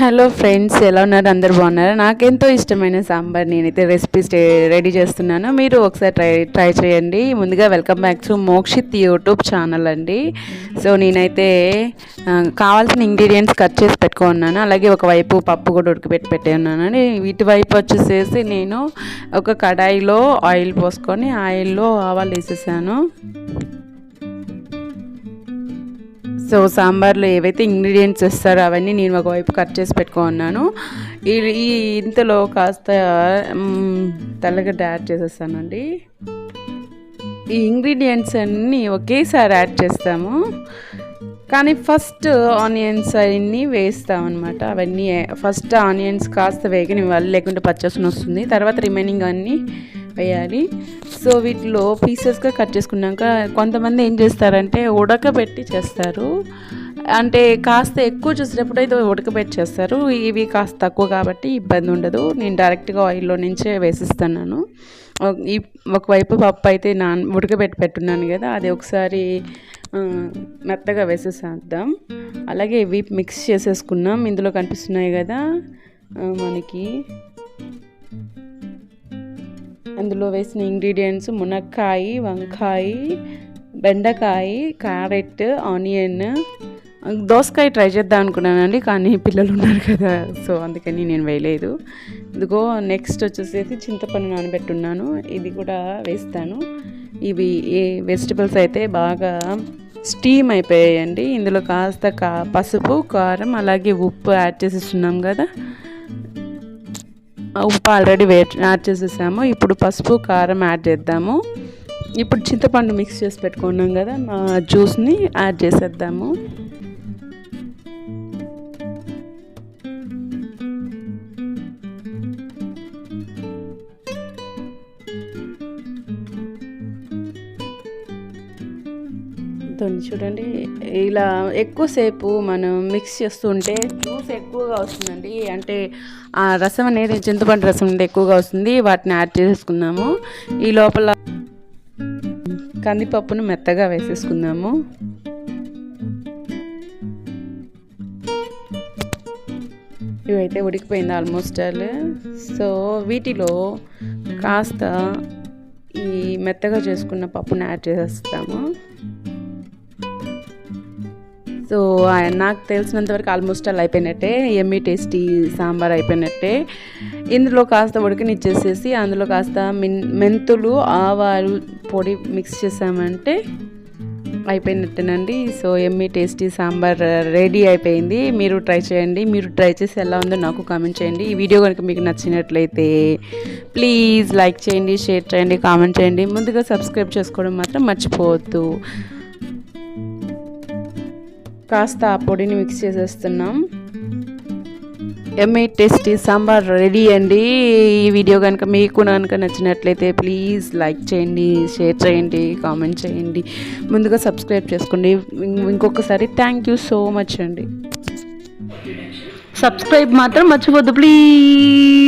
Hello friends, ఎలా ఉన్నారు? అందరు బాగున్నారు? నాకెంతో ఇష్టమైన సాంబార్ నేనైతే రెసిపీస్ రెడీ చేస్తున్నాను. మీరు ఒకసారి ట్రై చేయండి. ముందుగా welcome back to Mokshith YouTube channel అండి. సో నేనైతే కావాల్సిన ఇంగ్రీడియంట్స్ కట్ చేసి పెట్టుకున్నాను. అలాగే ఒకవైపు పప్పు కూడా ఉడకబెట్టి ఉన్నాను. వీటి వైపు వచ్చేసేసి నేను ఒక కడాయిలో ఆయిల్ పోసుకొని ఆయిల్లో ఆవాలు వేసేసాను. సో సాంబార్లో ఏవైతే ఇంగ్రీడియంట్స్ ఇస్తారో అవన్నీ నేను ఒకవైపు కట్ చేసి పెట్టుకున్నాను. ఈ ఇంతలో కాస్త తెల్లగడ్డ యాడ్ చేసేస్తానండి. ఈ ఇంగ్రీడియంట్స్ అన్నీ ఒకేసారి యాడ్ చేస్తాము, కానీ ఫస్ట్ ఆనియన్స్ అన్నీ వేస్తామన్నమాట. అవన్నీ ఫస్ట్ ఆనియన్స్ కాస్త వేగనివ్వాలి, లేకుంటే పచ్చసన వస్తుంది. తర్వాత రిమైనింగ్ అన్నీ వేయాలి. సో వీటిలో పీసెస్గా కట్ చేసుకున్నాక కొంతమంది ఏం చేస్తారంటే ఉడకబెట్టి చేస్తారు. అంటే కాస్త ఎక్కువ చూసేటప్పుడు అయితే ఉడకబెట్టి చేస్తారు. ఇవి కాస్త తక్కువ కాబట్టి ఇబ్బంది ఉండదు. నేను డైరెక్ట్గా ఆయిల్లో నుంచే వేసిస్తున్నాను. ఒకవైపు పప్పు అయితే ఉడకబెట్టి పెట్టున్నాను కదా, అది ఒకసారి మెత్తగా వేసేసేద్దాం. అలాగే ఇవి మిక్స్ చేసేసుకున్నాం. ఇందులో కనిపిస్తున్నాయి కదా మనకి, అందులో వేసిన ఇంగ్రీడియంట్స్ మునక్కాయ, వంకాయ, బెండకాయ, క్యారెట్, ఆనియన్, దోసకాయ ట్రై చేద్దాం అనుకున్నానండి, కానీ పిల్లలు ఉన్నారు కదా, సో అందుకని నేను వేయలేదు. ఇదిగో నెక్స్ట్ వచ్చేసి చింతపండు నానబెట్టున్నాను, ఇది కూడా వేస్తాను. ఇవి వెజిటబుల్స్ అయితే బాగా స్టీమ్ అయిపోయాయండి. ఇందులో కాస్త పసుపు, కారం, అలాగే ఉప్పు యాడ్ చేసేస్తున్నాం కదా. ఉప్పు ఆల్రెడీ యాడ్ చేసేసాము. ఇప్పుడు పసుపు, కారం యాడ్ చేద్దాము. ఇప్పుడు చింతపండు మిక్స్ చేసి పెట్టుకున్నాం కదా, జ్యూస్ని యాడ్ చేసేద్దాము. చూడండి, ఇలా ఎక్కువసేపు మనం మిక్స్ చేస్తుంటే జ్యూస్ ఎక్కువగా వస్తుందండి. అంటే ఆ రసం అనేది చింతపండు రసం అంటే ఎక్కువగా వస్తుంది. వాటిని యాడ్ చేసుకున్నాము. ఈ లోపల కందిపప్పును మెత్తగా వేసేసుకుందాము. ఇవైతే ఉడికిపోయింది ఆల్మోస్ట్ ఆల్. సో వీటిలో కాస్త ఈ మెత్తగా చేసుకున్న పప్పును యాడ్ చేసేస్తాము. సో నాకు తెలిసినంతవరకు ఆల్మోస్ట్ అలా అయిపోయినట్టే, ఎమ్మీ టేస్టీ సాంబార్ అయిపోయినట్టే. ఇందులో కాస్త ఉడకనిచ్చేసేసి అందులో కాస్త మెంతులు, ఆవాలు పొడి మిక్స్ చేసామంటే అయిపోయినట్టేనండి. So yummy tasty sambar ready అయిపోయింది. మీరు ట్రై చేయండి. మీరు ట్రై చేసి ఎలా ఉందో నాకు కామెంట్ చేయండి. ఈ వీడియో కనుక మీకు నచ్చినట్లయితే ప్లీజ్ లైక్ చేయండి, షేర్ చేయండి, కామెంట్ చేయండి. ముందుగా సబ్స్క్రైబ్ చేసుకోవడం మాత్రం మర్చిపోవద్దు. కాస్త ఆ పొడిని మిక్స్ చేసేస్తున్నాం. ఎమ్మీ టేస్టీ సాంబార్ రెడీ అండి. ఈ వీడియో కనుక మీకు నచ్చినట్లయితే ప్లీజ్ లైక్ చేయండి, షేర్ చేయండి, కామెంట్ చేయండి. ముందుగా సబ్స్క్రైబ్ చేసుకోండి. ఇంకొకసారి థ్యాంక్ యూ సో మచ్ అండి. సబ్స్క్రైబ్ మాత్రం మర్చిపోద్దు ప్లీజ్.